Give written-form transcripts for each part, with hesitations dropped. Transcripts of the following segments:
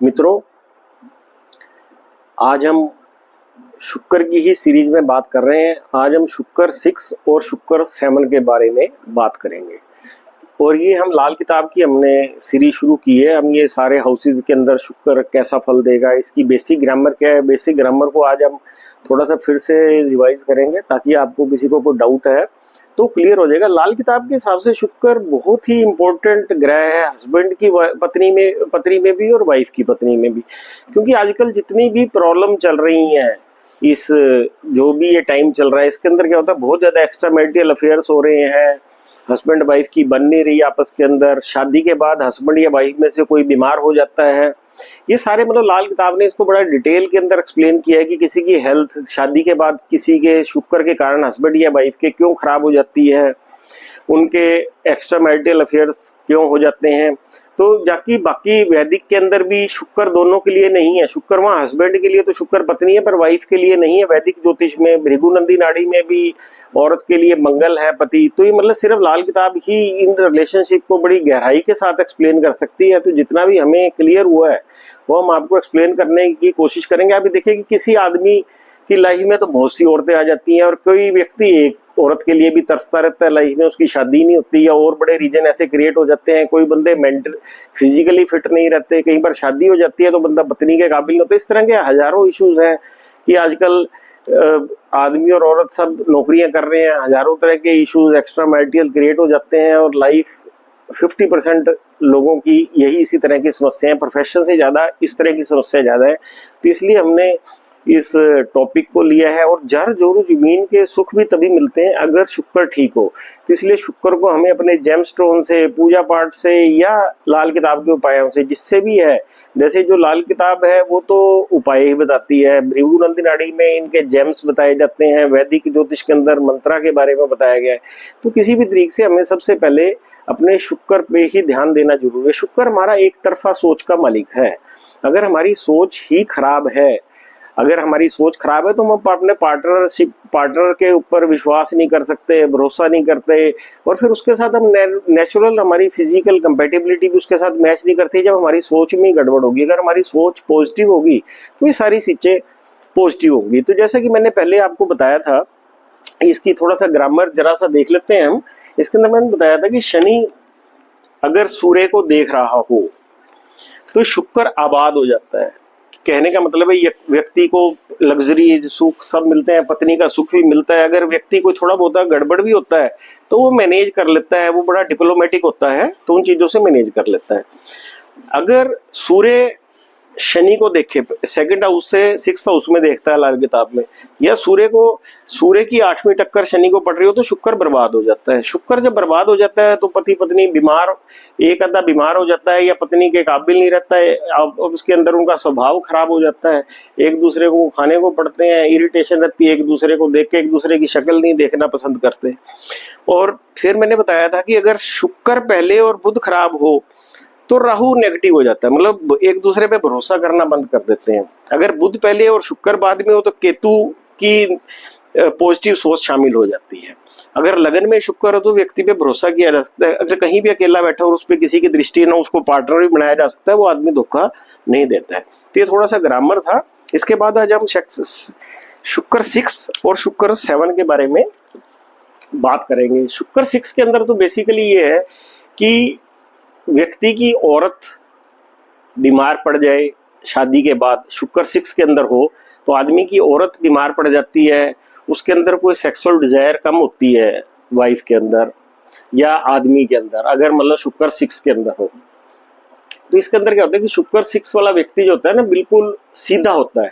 मित्रों, आज हम शुक्र की ही सीरीज में बात कर रहे हैं। आज हम शुक्र 6 और शुक्र 7 के बारे में बात करेंगे। और ये हम लाल किताब की हमने सीरीज शुरू की है। हम ये सारे हाउसेज के अंदर शुक्र कैसा फल देगा, इसकी बेसिक ग्रामर क्या है, बेसिक ग्रामर को आज हम थोड़ा सा फिर से रिवाइज करेंगे ताकि आपको किसी को कोई डाउट है तो क्लियर हो जाएगा। लाल किताब के हिसाब से शुक्र बहुत ही इंपॉर्टेंट ग्रह है हस्बैंड की पत्नी में भी और वाइफ की पत्नी में भी, क्योंकि आजकल जितनी भी प्रॉब्लम चल रही हैं, इस जो भी ये टाइम चल रहा है इसके अंदर क्या होता है, बहुत ज्यादा एक्स्ट्रा मैरिटल अफेयर्स हो रहे हैं, हस्बैंड वाइफ की बन नहीं रही आपस के अंदर, शादी के बाद हस्बैंड या वाइफ में से कोई बीमार हो जाता है। ये सारे मतलब लाल किताब ने इसको बड़ा डिटेल के अंदर एक्सप्लेन किया है कि किसी की हेल्थ शादी के बाद किसी के शुक्र के कारण हस्बैंड या वाइफ के क्यों खराब हो जाती है, उनके एक्स्ट्रा मैरिटल अफेयर्स क्यों हो जाते हैं। तो जाकि बाकी वैदिक के अंदर भी शुक्र दोनों के लिए नहीं है, शुक्र वहाँ हस्बैंड के लिए तो शुक्र पत्नी है पर वाइफ के लिए नहीं है। वैदिक ज्योतिष में भृगुनंदी नाड़ी में भी औरत के लिए मंगल है पति। तो ये मतलब सिर्फ लाल किताब ही इन रिलेशनशिप को बड़ी गहराई के साथ एक्सप्लेन कर सकती है। तो जितना भी हमें क्लियर हुआ है वो हम आपको एक्सप्लेन करने की कोशिश करेंगे। अभी देखिए कि किसी आदमी की लाइफ में तो बहुत सी औरतें आ जाती हैं और कोई व्यक्ति एक औरत के लिए भी तरसता रहता है, लाइफ में उसकी शादी नहीं होती, या और बड़े रीजन ऐसे क्रिएट हो जाते हैं। कोई बंदे मेंटल फिजिकली फिट नहीं रहते, कई बार शादी हो जाती है तो बंदा पत्नी के काबिल नहीं होता। इस तरह के हजारों इश्यूज हैं कि आजकल आदमी और औरत सब नौकरियां कर रहे हैं, हजारों तरह के इश्यूज एक्स्ट्रा मैरिटल क्रिएट हो जाते हैं और लाइफ 50% लोगों की यही इसी तरह की समस्याएं, प्रोफेशन से ज्यादा इस तरह की समस्या ज्यादा है। तो इसलिए हमने इस टॉपिक को लिया है। और जर जोरू जमीन के सुख भी तभी मिलते हैं अगर शुक्र ठीक हो। तो इसलिए शुक्र को हमें अपने जेमस्टोन से, पूजा पाठ से या लाल किताब के उपायों से, जिससे भी है, जैसे जो लाल किताब है वो तो उपाय ही बताती है, भृगुनंदी नाड़ी में इनके जेम्स बताए जाते हैं, वैदिक ज्योतिष के अंदर मंत्रा के बारे में बताया गया है। तो किसी भी तरीके से हमें सबसे पहले अपने शुक्र पे ही ध्यान देना जरूरी है। शुक्र हमारा एक तरफा सोच का मालिक है। अगर हमारी सोच ही खराब है, अगर हमारी सोच खराब है तो हम अपने पार्टनर के ऊपर विश्वास नहीं कर सकते, भरोसा नहीं करते, और फिर उसके साथ हम नेचुरल हमारी फिजिकल कंपेटिबिलिटी भी उसके साथ मैच नहीं करती जब हमारी सोच में गड़बड़ होगी। अगर हमारी सोच पॉजिटिव होगी तो ये सारी चीजें पॉजिटिव होंगी। तो जैसा कि मैंने पहले आपको बताया था, इसकी थोड़ा सा ग्रामर जरा सा देख लेते हैं हम। इसके अंदर मैंने बताया था कि शनि अगर सूर्य को देख रहा हो तो शुक्र आबाद हो जाता है। कहने का मतलब है व्यक्ति को लग्जरी सुख सब मिलते हैं, पत्नी का सुख भी मिलता है। अगर व्यक्ति को थोड़ा बहुत गड़बड़ भी होता है तो वो मैनेज कर लेता है, वो बड़ा डिप्लोमेटिक होता है तो उन चीजों से मैनेज कर लेता है। अगर सूर्य शनि को देखे सेकंड हाउस से 6th हाउस में देखता है लाल किताब में, या सूर्य की 8वीं टक्कर शनि को पड़ रही हो तो शुक्र बर्बाद हो जाता है। शुक्र जब बर्बाद हो जाता है तो पति पत्नी बीमार, एक आधा बीमार हो जाता है या पत्नी के काबिल नहीं रहता है, अब उसके अंदर उनका स्वभाव खराब हो जाता है, एक दूसरे को खाने को पड़ते हैं, इरिटेशन रहती है, एक दूसरे को देख के एक दूसरे की शक्ल नहीं देखना पसंद करते। और फिर मैंने बताया था कि अगर शुक्र पहले और बुध खराब हो तो राहु नेगेटिव हो जाता है, मतलब एक दूसरे पे भरोसा करना बंद कर देते हैं। अगर बुध पहले और शुक्र बाद में हो तो केतु की पॉजिटिव सोच शामिल हो जाती है। अगर लगन में शुक्र हो तो व्यक्ति पे भरोसा किया जा सकता है। अगर कहीं भी अकेला बैठा और उस पर किसी की दृष्टि ना, उसको पार्टनर भी बनाया जा सकता है, वो आदमी धोखा नहीं देता है। तो ये थोड़ा सा ग्रामर था। इसके बाद आज हम शुक्र 6 और शुक्र 7 के बारे में बात करेंगे। शुक्र 6 के अंदर तो बेसिकली ये है कि व्यक्ति की औरत बीमार पड़ जाए शादी के बाद, शुक्र 6 के अंदर हो तो आदमी की औरत बीमार पड़ जाती है, उसके अंदर कोई सेक्सुअल डिजायर कम होती है वाइफ के अंदर या आदमी के अंदर, अगर मतलब शुक्र 6 के अंदर हो। तो इसके अंदर क्या होता है कि शुक्र 6 वाला व्यक्ति जो होता है ना, बिल्कुल सीधा होता है,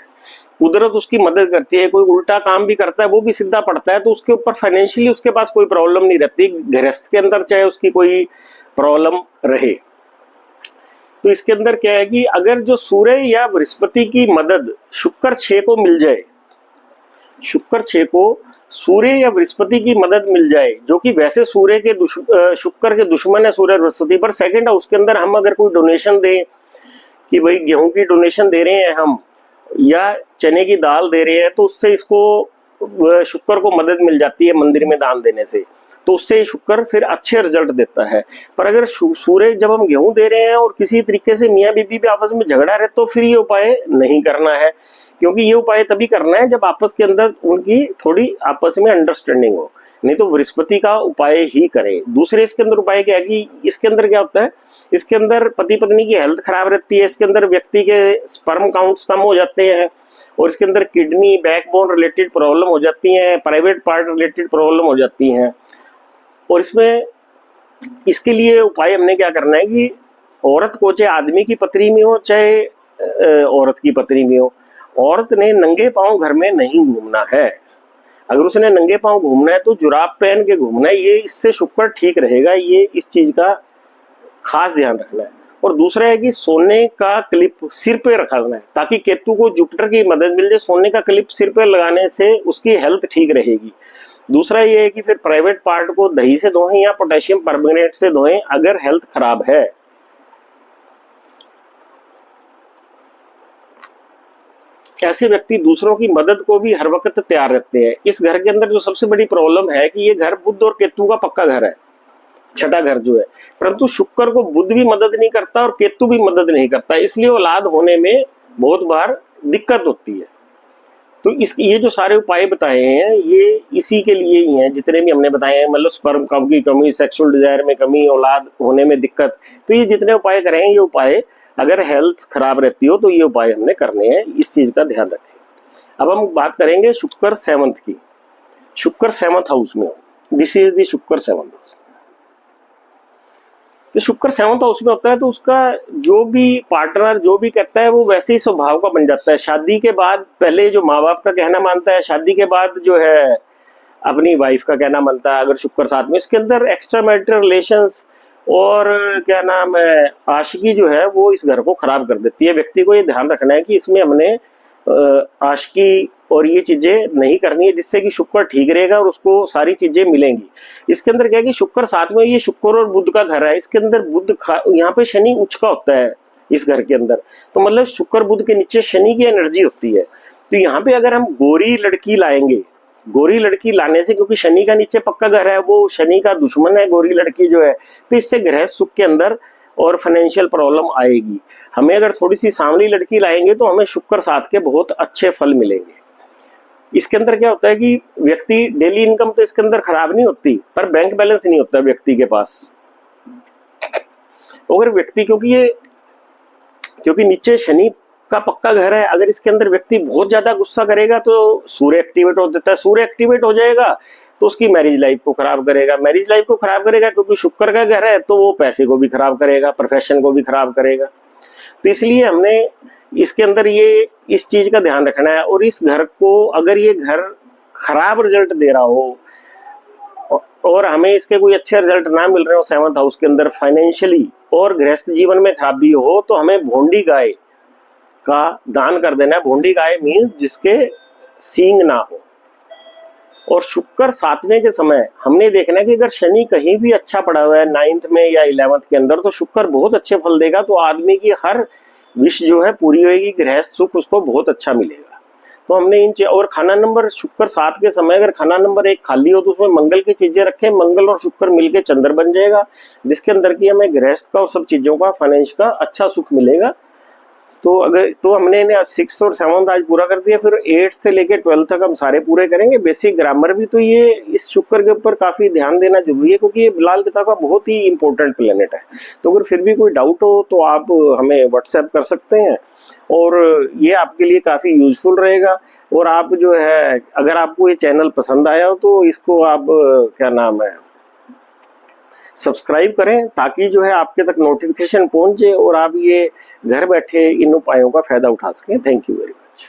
कुदरत उसकी मदद करती है, कोई उल्टा काम भी करता है वो भी सीधा पड़ता है, तो उसके ऊपर फाइनेंशियली उसके पास कोई प्रॉब्लम नहीं रहती, गृहस्थ के अंदर चाहे उसकी कोई प्रॉब्लम रहे। तो इसके अंदर क्या है कि अगर जो सूर्य या बृहस्पति की मदद शुक्र 6 को मिल जाए, शुक्र 6 को सूर्य या बृहस्पति की मदद मिल जाए, जो कि वैसे सूर्य के शुक्र के दुश्मन है सूर्य बृहस्पति, पर सेकंड हाउस के अंदर हम अगर कोई डोनेशन दें कि भाई गेहूं की डोनेशन दे रहे हैं हम या चने की दाल दे रहे हैं, तो उससे इसको शुक्र को मदद मिल जाती है मंदिर में दान देने से, तो उससे शुक्र फिर अच्छे रिजल्ट देता है। पर अगर सूर्य जब हम गेहूं दे रहे हैं और किसी तरीके से मियाँ बीबी भी आपस में झगड़ा रहे, तो फिर ये उपाय नहीं करना है, क्योंकि ये उपाय तभी करना है जब आपस के अंदर उनकी थोड़ी आपस में अंडरस्टैंडिंग हो, नहीं तो बृहस्पति का उपाय ही करें। दूसरे इसके अंदर उपाय क्या है कि इसके अंदर क्या होता है, इसके अंदर पति पत्नी की हेल्थ खराब रहती है, इसके अंदर व्यक्ति के स्पर्म काउंट्स कम हो जाते हैं, और इसके अंदर किडनी बैकबोन रिलेटेड प्रॉब्लम हो जाती हैं, प्राइवेट पार्ट रिलेटेड प्रॉब्लम हो जाती हैं। और इसमें इसके लिए उपाय हमने क्या करना है कि औरत को, चाहे आदमी की पथरी में हो चाहे औरत की पथरी में हो, औरत ने नंगे पांव घर में नहीं घूमना है। अगर उसने नंगे पांव घूमना है तो जुराब पहन के घूमना है, ये इससे शुक्र ठीक रहेगा, ये इस चीज का खास ध्यान रखना है। और दूसरा है कि सोने का क्लिप सिर पे रखना है, ताकि केतु को जुपिटर की मदद मिल जाए। सोने का क्लिप सिर पे लगाने से उसकी हेल्थ ठीक रहेगी। दूसरा ये है कि फिर प्राइवेट पार्ट को दही से धोएं या पोटेशियम परमंगनेट से धोएं अगर हेल्थ खराब है। ऐसे व्यक्ति दूसरों की मदद को भी हर वक्त तैयार रहते हैं। इस घर के अंदर जो सबसे बड़ी प्रॉब्लम है कि ये घर बुध और केतु का पक्का घर है, छठा घर जो है, परंतु शुक्र को बुध भी मदद नहीं करता और केतु भी मदद नहीं करता, इसलिए औलाद होने में बहुत बार दिक्कत होती है। तो ये जो सारे उपाय बताए हैं ये इसी के लिए ही हैं, जितने भी हमने बताए हैं, मतलब स्पर्म काउंट की कमी, सेक्सुअल डिजायर में कमी, औलाद होने में दिक्कत, तो ये जितने उपाय करें ये उपाय अगर हेल्थ खराब रहती हो तो ये उपाय हमने करने हैं, इस चीज का ध्यान रखें। अब हम बात करेंगे शुक्र 7th की। शुक्र 7th हाउस में हो, दिस इज द शुक्र 7th हाउस। तो शुक्र 7th हाउस में होता है तो उसका जो भी पार्टनर जो भी कहता है वो वैसे ही स्वभाव का बन जाता है। शादी के बाद पहले जो माँ बाप का कहना मानता है, शादी के बाद जो है अपनी वाइफ का कहना मानता है। अगर शुक्र साथ में, इसके अंदर एक्स्ट्रा मैरिटल रिलेशंस और क्या नाम है आशिकी जो है वो इस घर को खराब कर देती है। व्यक्ति को ये ध्यान रखना है कि इसमें हमने आशिकी और ये चीजें नहीं करनी है, जिससे कि शुक्र ठीक रहेगा और उसको सारी चीजें मिलेंगी। इसके अंदर क्या है कि शुक्र साथ में, ये शुक्र और बुध का घर है, इसके अंदर बुध यहाँ पे शनि उच्च का होता है इस घर के अंदर, तो मतलब शुक्र बुध के नीचे शनि की एनर्जी होती है। तो यहाँ पे अगर हम गोरी लड़की लाएंगे, गोरी लड़की लाने से, क्योंकि शनि का नीचे पक्का घर है, वो शनि का दुश्मन है गोरी लड़की जो है, तो इससे गृह सुख के अंदर और फाइनेंशियल प्रॉब्लम आएगी। हमें अगर थोड़ी सी सांवली लड़की लाएंगे तो हमें शुक्र साथ के बहुत अच्छे फल मिलेंगे। इसके अंदर क्या होता है कि व्यक्ति डेली इनकम तो इसके अंदर खराब नहीं होती, पर बैंक बैलेंस नहीं होता व्यक्ति के पास। अगर व्यक्ति, क्योंकि नीचे शनि का पक्का घर है, अगर इसके अंदर व्यक्ति बहुत ज्यादा गुस्सा करेगा तो सूर्य एक्टिवेट हो देता है। सूर्य एक्टिवेट हो जाएगा तो उसकी मैरिज लाइफ को खराब करेगा। मैरिज लाइफ को खराब करेगा क्योंकि शुक्र का घर है, तो वो पैसे को भी खराब करेगा, प्रोफेशन को भी खराब करेगा। तो इसलिए हमने इसके अंदर ये इस चीज का ध्यान रखना है। और इस घर को, अगर ये घर खराब रिजल्ट दे रहा हो और हमें इसके कोई अच्छे रिजल्ट ना मिल रहे हो 7th हाउस के अंदर फाइनेंशियली और गृहस्थ जीवन में खराबी हो, तो हमें भोंडी गाय का दान कर देना है। भोंडी गाय मीन्स जिसके सींग ना हो। और शुक्र 7वें के समय हमने देखना है कि अगर शनि कहीं भी अच्छा पड़ा हुआ है 9th में या 11th के अंदर, तो शुक्र बहुत अच्छे फल देगा। तो आदमी की हर विश जो है पूरी होगी, गृहस्थ सुख उसको बहुत अच्छा मिलेगा। तो हमने और खाना नंबर शुक्र 7 के समय अगर खाना नंबर 1 खाली हो तो उसमें मंगल की चीजें रखें। मंगल और शुक्र मिलके चंद्र बन जाएगा, जिसके अंदर की हमें गृहस्थ का और सब चीजों का फाइनेंस का अच्छा सुख मिलेगा। तो हमने 6 और 7 आज पूरा कर दिया, फिर 8 से लेके 12 तक हम सारे पूरे करेंगे। बेसिक ग्रामर भी, तो ये इस शुक्र के ऊपर काफी ध्यान देना जरूरी है, क्योंकि ये लाल किताब का बहुत ही इंपॉर्टेंट प्लेनेट है। तो अगर फिर भी कोई डाउट हो तो आप हमें व्हाट्सएप कर सकते हैं, और ये आपके लिए काफी यूजफुल रहेगा। और आप जो है, अगर आपको ये चैनल पसंद आया हो तो इसको आप क्या नाम है सब्सक्राइब करें, ताकि जो है आपके तक नोटिफिकेशन पहुंचे और आप ये घर बैठे इन उपायों का फायदा उठा सकें। Thank you very much.